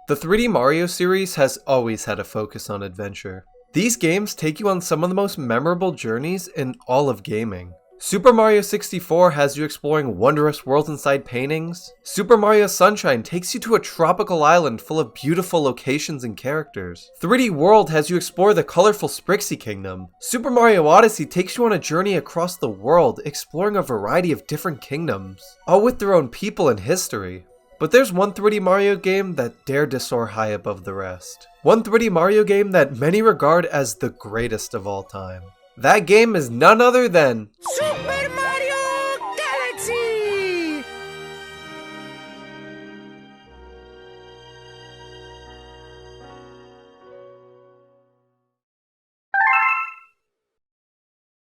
The 3D Mario series has always had a focus on adventure. These games take you on some of the most memorable journeys in all of gaming. Super Mario 64 has you exploring wondrous worlds inside paintings. Super Mario Sunshine takes you to a tropical island full of beautiful locations and characters. 3D World has you explore the colorful Sprixie Kingdom. Super Mario Odyssey takes you on a journey across the world, exploring a variety of different kingdoms, all with their own people and history. But there's one 3D Mario game that dared to soar high above the rest. One 3D Mario game that many regard as the greatest of all time. That game is none other than Super Mario Galaxy!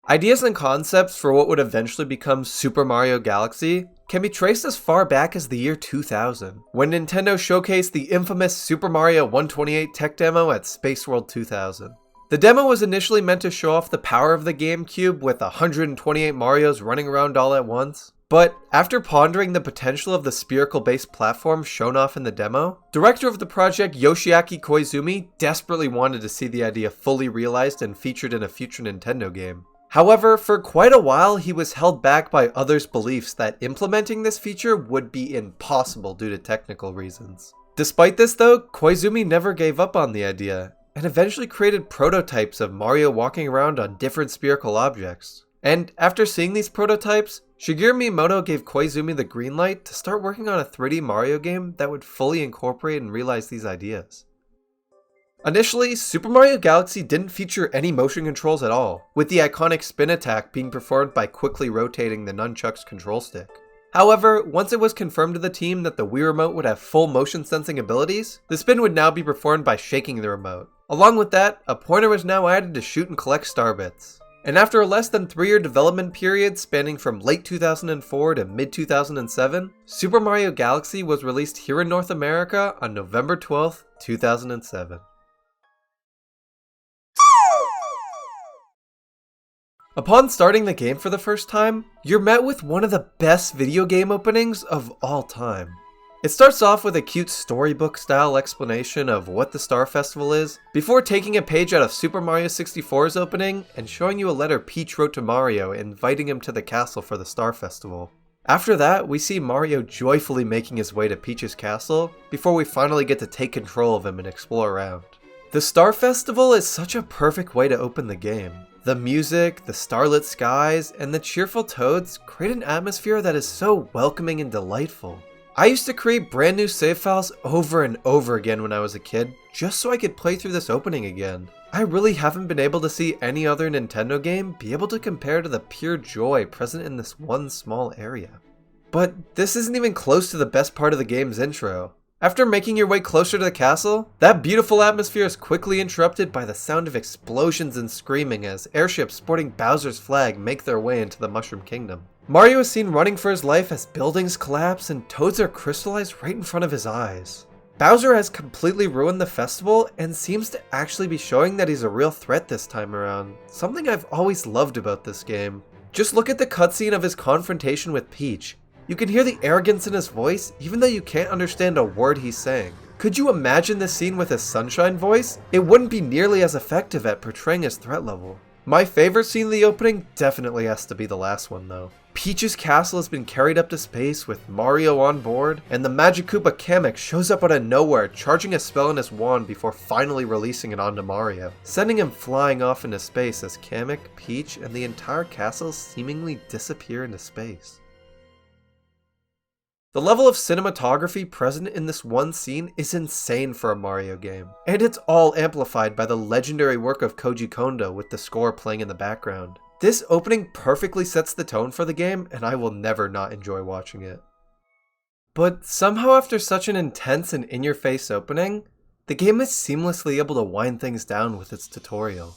Ideas and concepts for what would eventually become Super Mario Galaxy can be traced as far back as the year 2000, when Nintendo showcased the infamous Super Mario 128 tech demo at Space World 2000. The demo was initially meant to show off the power of the GameCube with 128 Marios running around all at once, but after pondering the potential of the spherical-based platform shown off in the demo, director of the project Yoshiaki Koizumi desperately wanted to see the idea fully realized and featured in a future Nintendo game. However, for quite a while he was held back by others' beliefs that implementing this feature would be impossible due to technical reasons. Despite this though, Koizumi never gave up on the idea, and eventually created prototypes of Mario walking around on different spherical objects. And after seeing these prototypes, Shigeru Miyamoto gave Koizumi the green light to start working on a 3D Mario game that would fully incorporate and realize these ideas. Initially, Super Mario Galaxy didn't feature any motion controls at all, with the iconic spin attack being performed by quickly rotating the nunchuck's control stick. However, once it was confirmed to the team that the Wii Remote would have full motion sensing abilities, the spin would now be performed by shaking the remote. Along with that, a pointer was now added to shoot and collect star bits. And after a less than 3-year development period spanning from late 2004 to mid-2007, Super Mario Galaxy was released here in North America on November 12th, 2007. Upon starting the game for the first time, you're met with one of the best video game openings of all time. It starts off with a cute storybook-style explanation of what the Star Festival is, before taking a page out of Super Mario 64's opening and showing you a letter Peach wrote to Mario inviting him to the castle for the Star Festival. After that, we see Mario joyfully making his way to Peach's castle, before we finally get to take control of him and explore around. The Star Festival is such a perfect way to open the game. The music, the starlit skies, and the cheerful toads create an atmosphere that is so welcoming and delightful. I used to create brand new save files over and over again when I was a kid, just so I could play through this opening again. I really haven't been able to see any other Nintendo game be able to compare to the pure joy present in this one small area. But this isn't even close to the best part of the game's intro. After making your way closer to the castle, that beautiful atmosphere is quickly interrupted by the sound of explosions and screaming as airships sporting Bowser's flag make their way into the Mushroom Kingdom. Mario is seen running for his life as buildings collapse and toads are crystallized right in front of his eyes. Bowser has completely ruined the festival and seems to actually be showing that he's a real threat this time around, something I've always loved about this game. Just look at the cutscene of his confrontation with Peach. You can hear the arrogance in his voice even though you can't understand a word he's saying. Could you imagine this scene with his Sunshine voice? It wouldn't be nearly as effective at portraying his threat level. My favorite scene in the opening definitely has to be the last one though. Peach's castle has been carried up to space with Mario on board, and the Magic Koopa Kamek shows up out of nowhere charging a spell in his wand before finally releasing it onto Mario, sending him flying off into space as Kamek, Peach, and the entire castle seemingly disappear into space. The level of cinematography present in this one scene is insane for a Mario game, and it's all amplified by the legendary work of Koji Kondo with the score playing in the background. This opening perfectly sets the tone for the game, and I will never not enjoy watching it. But somehow after such an intense and in-your-face opening, the game is seamlessly able to wind things down with its tutorial.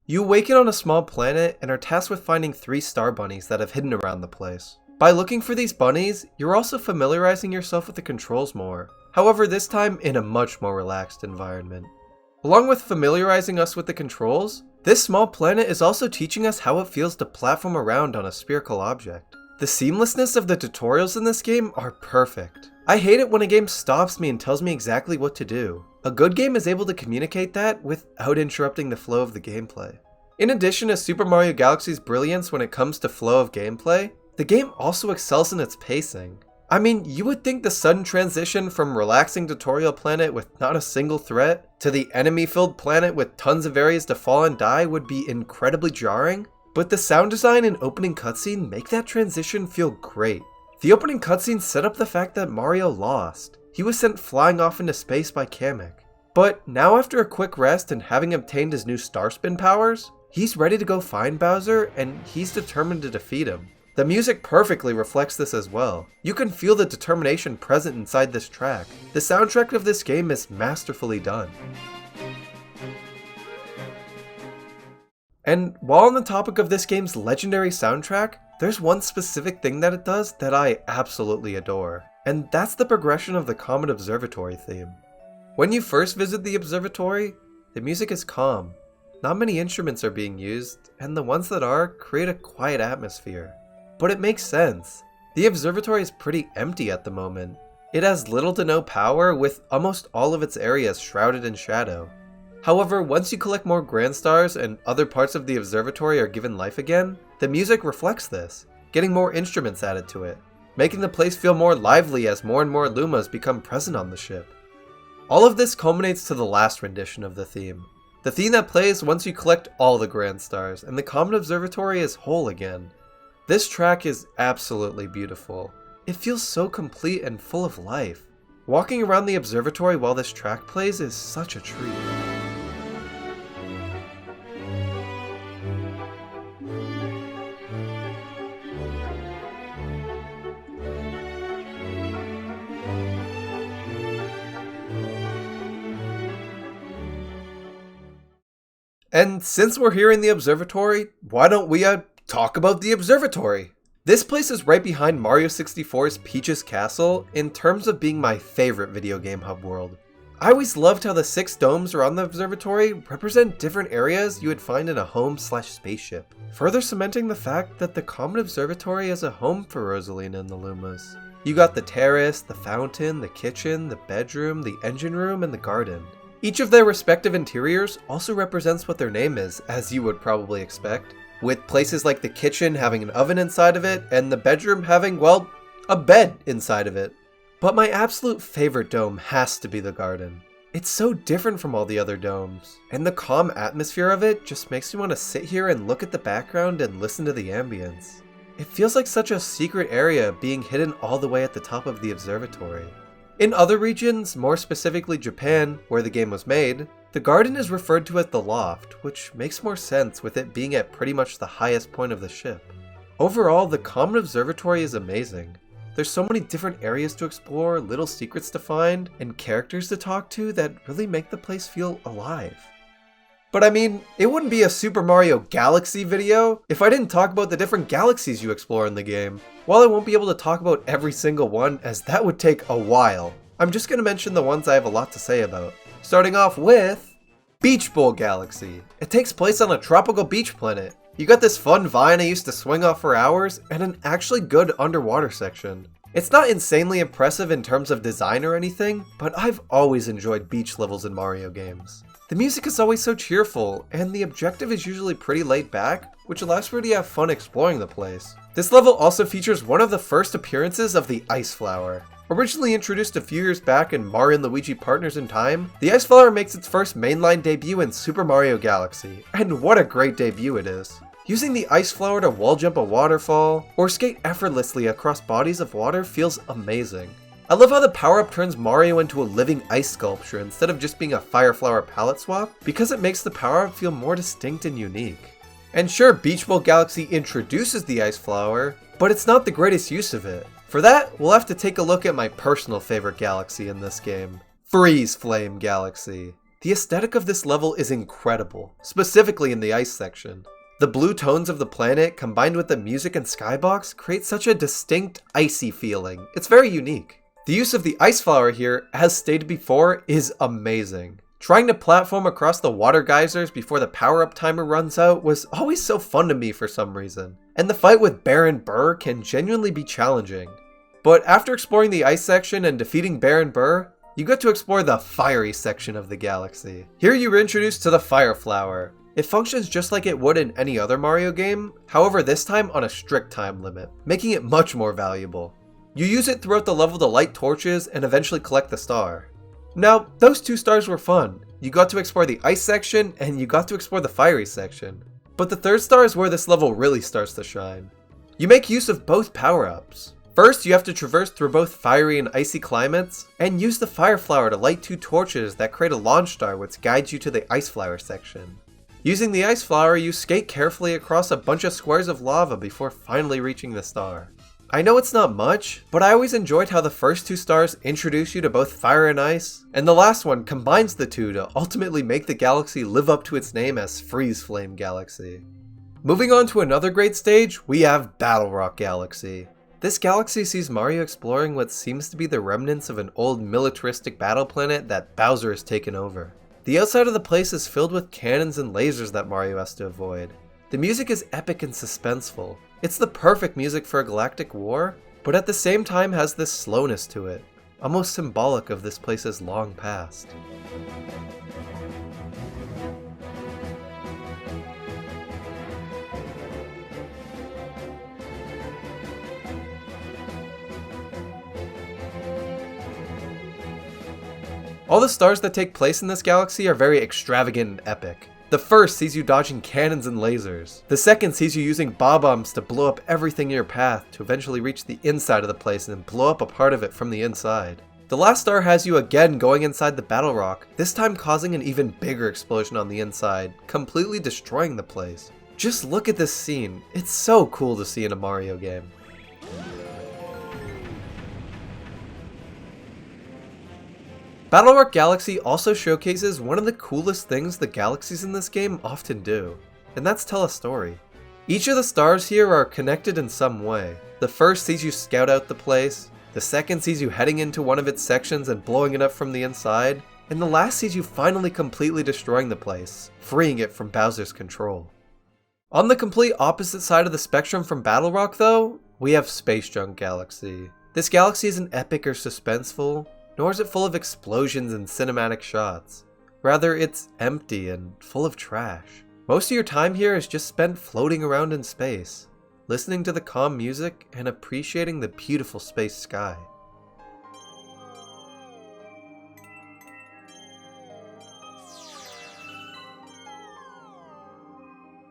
You awaken on a small planet and are tasked with finding 3 star bunnies that have hidden around the place. By looking for these bunnies, you're also familiarizing yourself with the controls more, however this time in a much more relaxed environment. Along with familiarizing us with the controls, this small planet is also teaching us how it feels to platform around on a spherical object. The seamlessness of the tutorials in this game are perfect. I hate it when a game stops me and tells me exactly what to do. A good game is able to communicate that without interrupting the flow of the gameplay. In addition to Super Mario Galaxy's brilliance when it comes to flow of gameplay, the game also excels in its pacing. I mean, you would think the sudden transition from relaxing tutorial planet with not a single threat to the enemy-filled planet with tons of areas to fall and die would be incredibly jarring, but the sound design and opening cutscene make that transition feel great. The opening cutscene set up the fact that Mario lost. He was sent flying off into space by Kamek. But now after a quick rest and having obtained his new Star Spin powers, he's ready to go find Bowser and he's determined to defeat him. The music perfectly reflects this as well. You can feel the determination present inside this track. The soundtrack of this game is masterfully done. And while on the topic of this game's legendary soundtrack, there's one specific thing that it does that I absolutely adore, and that's the progression of the Comet Observatory theme. When you first visit the observatory, the music is calm. Not many instruments are being used, and the ones that are create a quiet atmosphere. But it makes sense. The observatory is pretty empty at the moment. It has little to no power, with almost all of its areas shrouded in shadow. However, once you collect more grand stars and other parts of the observatory are given life again, the music reflects this, getting more instruments added to it, making the place feel more lively as more and more Lumas become present on the ship. All of this culminates to the last rendition of the theme that plays once you collect all the grand stars and the Comet Observatory is whole again. This track is absolutely beautiful. It feels so complete and full of life. Walking around the observatory while this track plays is such a treat. And since we're here in the observatory, why don't we talk about the observatory? This place is right behind Mario 64's Peach's Castle in terms of being my favorite video game hub world. I always loved how the 6 domes around the observatory represent different areas you would find in a home/spaceship, further cementing the fact that the Comet Observatory is a home for Rosalina and the Lumas. You got the terrace, the fountain, the kitchen, the bedroom, the engine room, and the garden. Each of their respective interiors also represents what their name is, as you would probably expect, with places like the kitchen having an oven inside of it, and the bedroom having, well, a bed inside of it. But my absolute favorite dome has to be the garden. It's so different from all the other domes, and the calm atmosphere of it just makes me want to sit here and look at the background and listen to the ambience. It feels like such a secret area being hidden all the way at the top of the observatory. In other regions, more specifically Japan, where the game was made, the garden is referred to as the loft, which makes more sense with it being at pretty much the highest point of the ship. Overall, the Comet Observatory is amazing. There's so many different areas to explore, little secrets to find, and characters to talk to that really make the place feel alive. But I mean, it wouldn't be a Super Mario Galaxy video if I didn't talk about the different galaxies you explore in the game. While I won't be able to talk about every single one, as that would take a while, I'm just going to mention the ones I have a lot to say about. Starting off with Beach Bowl Galaxy. It takes place on a tropical beach planet. You got this fun vine I used to swing off for hours, and an actually good underwater section. It's not insanely impressive in terms of design or anything, but I've always enjoyed beach levels in Mario games. The music is always so cheerful, and the objective is usually pretty laid back, which allows for you to have fun exploring the place. This level also features one of the first appearances of the Ice Flower. Originally introduced a few years back in Mario & Luigi Partners in Time, the Ice Flower makes its first mainline debut in Super Mario Galaxy, and what a great debut it is. Using the Ice Flower to wall jump a waterfall, or skate effortlessly across bodies of water feels amazing. I love how the power-up turns Mario into a living ice sculpture instead of just being a Fire Flower palette swap, because it makes the power-up feel more distinct and unique. And sure, Beach Bowl Galaxy introduces the Ice Flower, but it's not the greatest use of it. For that, we'll have to take a look at my personal favorite galaxy in this game, Freeze Flame Galaxy. The aesthetic of this level is incredible, specifically in the ice section. The blue tones of the planet combined with the music and skybox create such a distinct icy feeling. It's very unique. The use of the Ice Flower here, as stated before, is amazing. Trying to platform across the water geysers before the power-up timer runs out was always so fun to me for some reason, and the fight with Baron Burr can genuinely be challenging. But after exploring the ice section and defeating Baron Burr, you get to explore the fiery section of the galaxy. Here you are introduced to the Fire Flower. It functions just like it would in any other Mario game, however this time on a strict time limit, making it much more valuable. You use it throughout the level to light torches and eventually collect the star. Now, those 2 stars were fun. You got to explore the ice section and you got to explore the fiery section. But the 3rd star is where this level really starts to shine. You make use of both power-ups. First, you have to traverse through both fiery and icy climates, and use the Fire Flower to light 2 torches that create a launch star which guides you to the Ice Flower section. Using the Ice Flower, you skate carefully across a bunch of squares of lava before finally reaching the star. I know it's not much, but I always enjoyed how the first 2 stars introduce you to both fire and ice, and the last one combines the 2 to ultimately make the galaxy live up to its name as Freeze Flame Galaxy. Moving on to another great stage, we have Battle Rock Galaxy. This galaxy sees Mario exploring what seems to be the remnants of an old militaristic battle planet that Bowser has taken over. The outside of the place is filled with cannons and lasers that Mario has to avoid. The music is epic and suspenseful. It's the perfect music for a galactic war, but at the same time has this slowness to it, almost symbolic of this place's long past. All the stars that take place in this galaxy are very extravagant and epic. The first sees you dodging cannons and lasers. The second sees you using bob-ombs to blow up everything in your path to eventually reach the inside of the place and blow up a part of it from the inside. The last star has you again going inside the Battle Rock, this time causing an even bigger explosion on the inside, completely destroying the place. Just look at this scene, it's so cool to see in a Mario game. Battle Rock Galaxy also showcases one of the coolest things the galaxies in this game often do, and that's tell a story. Each of the stars here are connected in some way. The first sees you scout out the place, the second sees you heading into one of its sections and blowing it up from the inside, and the last sees you finally completely destroying the place, freeing it from Bowser's control. On the complete opposite side of the spectrum from Battle Rock though, we have Space Junk Galaxy. This galaxy isn't epic or suspenseful, nor is it full of explosions and cinematic shots. Rather, it's empty and full of trash. Most of your time here is just spent floating around in space, listening to the calm music and appreciating the beautiful space sky.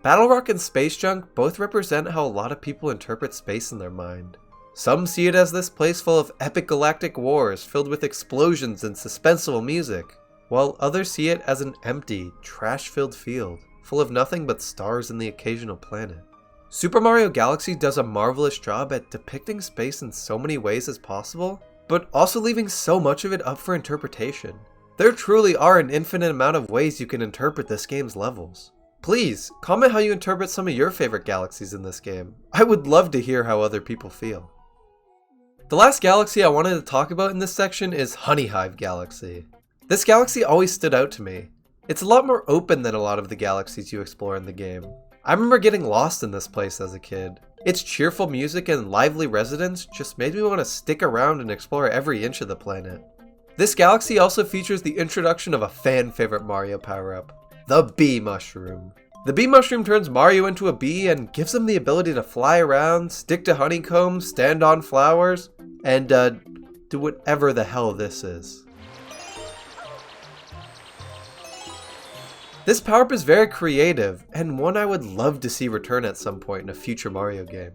Battle Rock and Space Junk both represent how a lot of people interpret space in their mind. Some see it as this place full of epic galactic wars filled with explosions and suspenseful music, while others see it as an empty, trash-filled field, full of nothing but stars and the occasional planet. Super Mario Galaxy does a marvelous job at depicting space in so many ways as possible, but also leaving so much of it up for interpretation. There truly are an infinite amount of ways you can interpret this game's levels. Please, comment how you interpret some of your favorite galaxies in this game. I would love to hear how other people feel. The last galaxy I wanted to talk about in this section is Honey Hive Galaxy. This galaxy always stood out to me. It's a lot more open than a lot of the galaxies you explore in the game. I remember getting lost in this place as a kid. Its cheerful music and lively residents just made me want to stick around and explore every inch of the planet. This galaxy also features the introduction of a fan favorite Mario power-up, the Bee Mushroom. The Bee Mushroom turns Mario into a bee and gives him the ability to fly around, stick to honeycombs, stand on flowers, and do whatever the hell this is. This power-up is very creative, and one I would love to see return at some point in a future Mario game.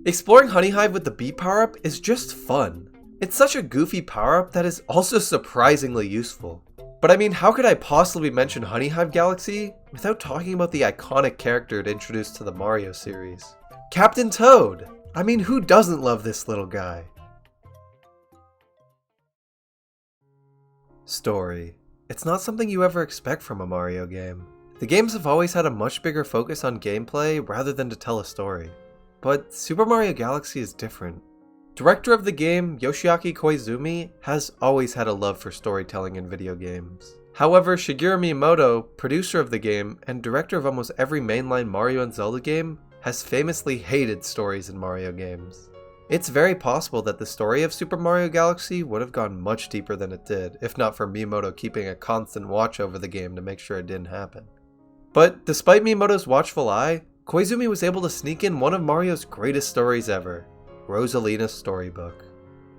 Exploring Honey Hive with the bee power-up is just fun. It's such a goofy power-up that is also surprisingly useful. But I mean, how could I possibly mention Honey Hive Galaxy without talking about the iconic character it introduced to the Mario series? Captain Toad! I mean, who doesn't love this little guy? Story. It's not something you ever expect from a Mario game. The games have always had a much bigger focus on gameplay rather than to tell a story. But Super Mario Galaxy is different. Director of the game, Yoshiaki Koizumi, has always had a love for storytelling in video games. However, Shigeru Miyamoto, producer of the game and director of almost every mainline Mario and Zelda game, has famously hated stories in Mario games. It's very possible that the story of Super Mario Galaxy would have gone much deeper than it did, if not for Miyamoto keeping a constant watch over the game to make sure it didn't happen. But despite Miyamoto's watchful eye, Koizumi was able to sneak in one of Mario's greatest stories ever, Rosalina's Storybook.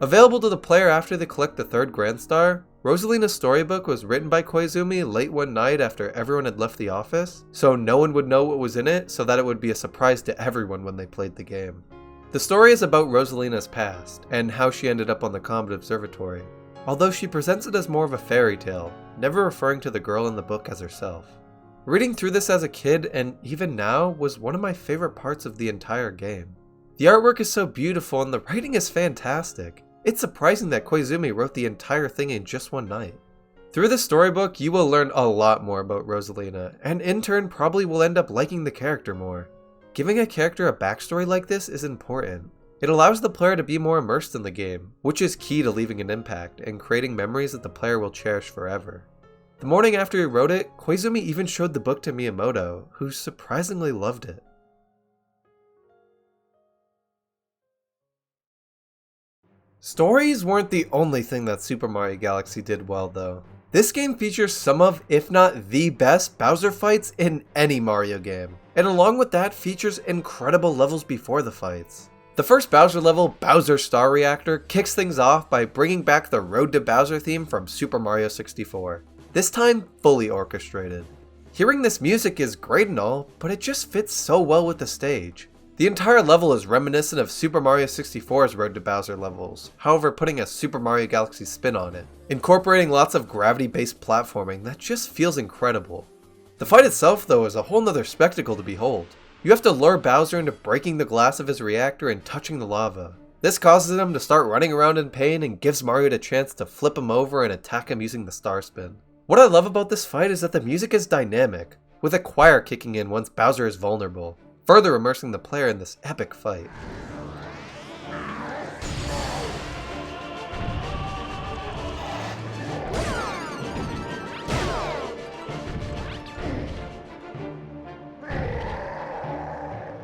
Available to the player after they collect the third Grand Star, Rosalina's Storybook was written by Koizumi late one night after everyone had left the office, so no one would know what was in it so that it would be a surprise to everyone when they played the game. The story is about Rosalina's past, and how she ended up on the Comet Observatory, although she presents it as more of a fairy tale, never referring to the girl in the book as herself. Reading through this as a kid, and even now, was one of my favorite parts of the entire game. The artwork is so beautiful and the writing is fantastic. It's surprising that Koizumi wrote the entire thing in just one night. Through the storybook, you will learn a lot more about Rosalina, and in turn probably will end up liking the character more. Giving a character a backstory like this is important. It allows the player to be more immersed in the game, which is key to leaving an impact and creating memories that the player will cherish forever. The morning after he wrote it, Koizumi even showed the book to Miyamoto, who surprisingly loved it. Stories weren't the only thing that Super Mario Galaxy did well though. This game features some of, if not the best, Bowser fights in any Mario game, and along with that features incredible levels before the fights. The first Bowser level, Bowser Star Reactor, kicks things off by bringing back the Road to Bowser theme from Super Mario 64, this time fully orchestrated. Hearing this music is great and all, but it just fits so well with the stage. The entire level is reminiscent of Super Mario 64's Road to Bowser levels, however putting a Super Mario Galaxy spin on it, incorporating lots of gravity-based platforming that just feels incredible. The fight itself though is a whole nother spectacle to behold. You have to lure Bowser into breaking the glass of his reactor and touching the lava. This causes him to start running around in pain and gives Mario the chance to flip him over and attack him using the star spin. What I love about this fight is that the music is dynamic, with a choir kicking in once Bowser is vulnerable, further immersing the player in this epic fight.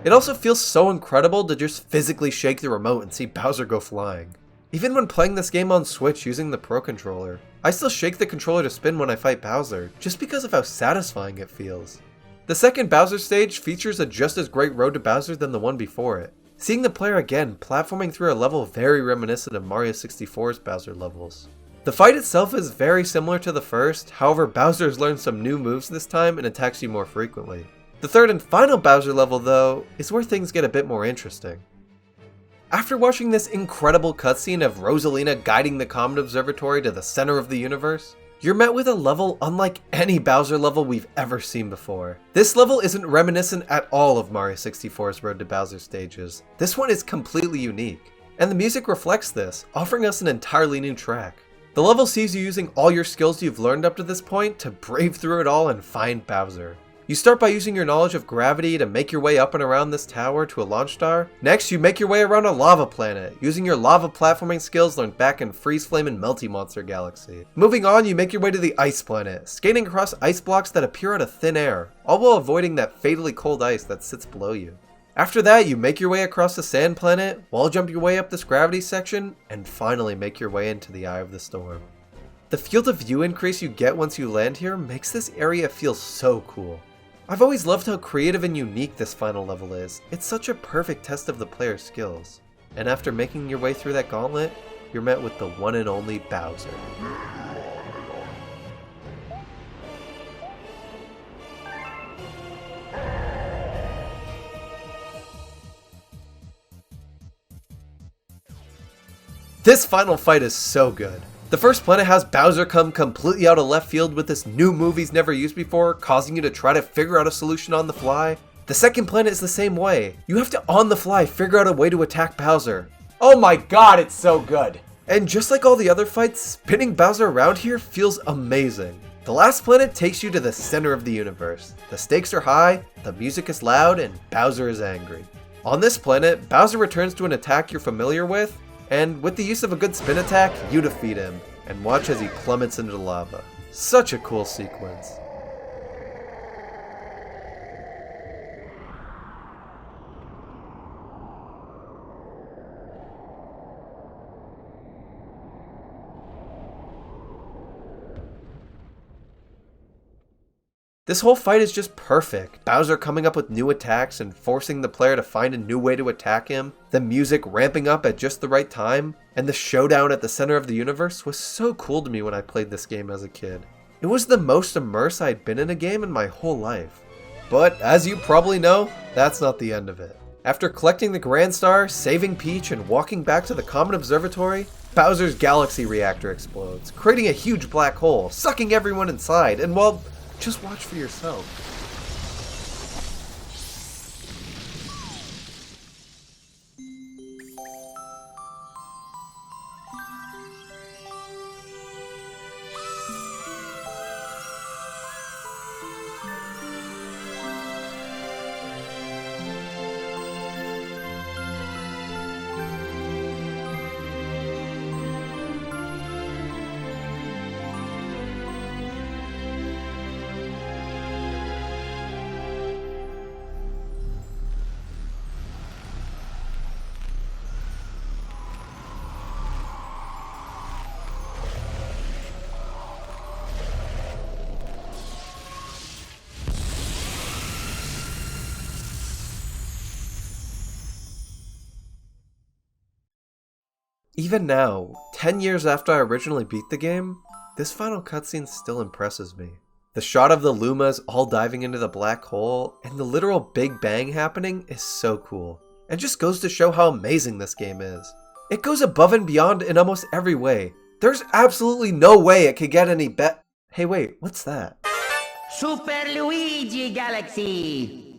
It also feels so incredible to just physically shake the remote and see Bowser go flying. Even when playing this game on Switch using the Pro Controller, I still shake the controller to spin when I fight Bowser, just because of how satisfying it feels. The second Bowser stage features a just as great road to Bowser than the one before it, seeing the player again platforming through a level very reminiscent of Mario 64's Bowser levels. The fight itself is very similar to the first, however Bowser has learned some new moves this time and attacks you more frequently. The third and final Bowser level though, is where things get a bit more interesting. After watching this incredible cutscene of Rosalina guiding the Comet Observatory to the center of the universe, you're met with a level unlike any Bowser level we've ever seen before. This level isn't reminiscent at all of Mario 64's Road to Bowser stages. This one is completely unique, and the music reflects this, offering us an entirely new track. The level sees you using all your skills you've learned up to this point to brave through it all and find Bowser. You start by using your knowledge of gravity to make your way up and around this tower to a launch star. Next, you make your way around a lava planet, using your lava platforming skills learned back in Freeze Flame and Melty Monster Galaxy. Moving on, you make your way to the ice planet, skating across ice blocks that appear out of thin air, all while avoiding that fatally cold ice that sits below you. After that, you make your way across the sand planet, wall jump your way up this gravity section, and finally make your way into the Eye of the Storm. The field of view increase you get once you land here makes this area feel so cool. I've always loved how creative and unique this final level is. It's such a perfect test of the player's skills. And after making your way through that gauntlet, you're met with the one and only Bowser. This final fight is so good. The first planet has Bowser come completely out of left field with this new move he's never used before, causing you to try to figure out a solution on the fly. The second planet is the same way. You have to on the fly figure out a way to attack Bowser. Oh my god, it's so good! And just like all the other fights, spinning Bowser around here feels amazing. The last planet takes you to the center of the universe. The stakes are high, the music is loud, and Bowser is angry. On this planet, Bowser returns to an attack you're familiar with, and with the use of a good spin attack, you defeat him, and watch as he plummets into the lava. Such a cool sequence. This whole fight is just perfect. Bowser coming up with new attacks and forcing the player to find a new way to attack him, the music ramping up at just the right time, and the showdown at the center of the universe was so cool to me when I played this game as a kid. It was the most immersed I'd been in a game in my whole life. But as you probably know, that's not the end of it. After collecting the Grand Star, saving Peach, and walking back to the Comet Observatory, Bowser's Galaxy Reactor explodes, creating a huge black hole, sucking everyone inside, and well, just watch for yourself. Even now, 10 years after I originally beat the game, this final cutscene still impresses me. The shot of the Lumas all diving into the black hole and the literal Big Bang happening is so cool. It just goes to show how amazing this game is. It goes above and beyond in almost every way. There's absolutely no way it could get any better. Hey wait, what's that? Super Luigi Galaxy!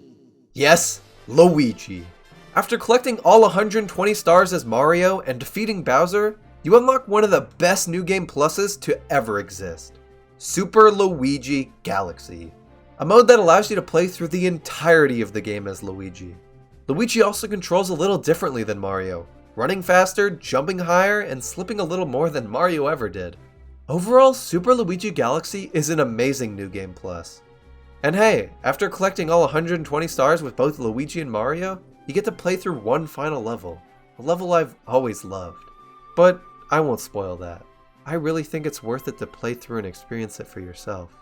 Yes, Luigi. After collecting all 120 stars as Mario and defeating Bowser, you unlock one of the best new game pluses to ever exist. Super Luigi Galaxy. A mode that allows you to play through the entirety of the game as Luigi. Luigi also controls a little differently than Mario, running faster, jumping higher, and slipping a little more than Mario ever did. Overall, Super Luigi Galaxy is an amazing new game plus. And hey, after collecting all 120 stars with both Luigi and Mario, you get to play through one final level, a level I've always loved. But I won't spoil that. I really think it's worth it to play through and experience it for yourself.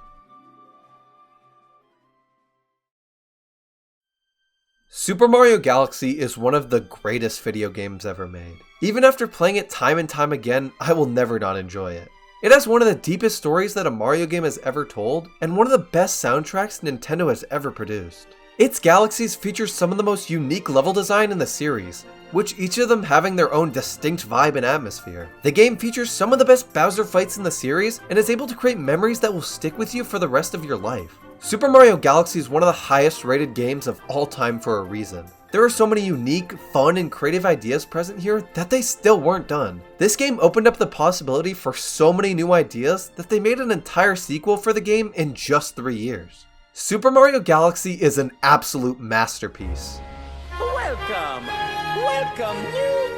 Super Mario Galaxy is one of the greatest video games ever made. Even after playing it time and time again, I will never not enjoy it. It has one of the deepest stories that a Mario game has ever told, and one of the best soundtracks Nintendo has ever produced. Its galaxies feature some of the most unique level design in the series, which each of them having their own distinct vibe and atmosphere. The game features some of the best Bowser fights in the series and is able to create memories that will stick with you for the rest of your life. Super Mario Galaxy is one of the highest rated games of all time for a reason. There are so many unique, fun, and creative ideas present here that they still weren't done. This game opened up the possibility for so many new ideas that they made an entire sequel for the game in just 3 years. Super Mario Galaxy is an absolute masterpiece. Welcome! Welcome, new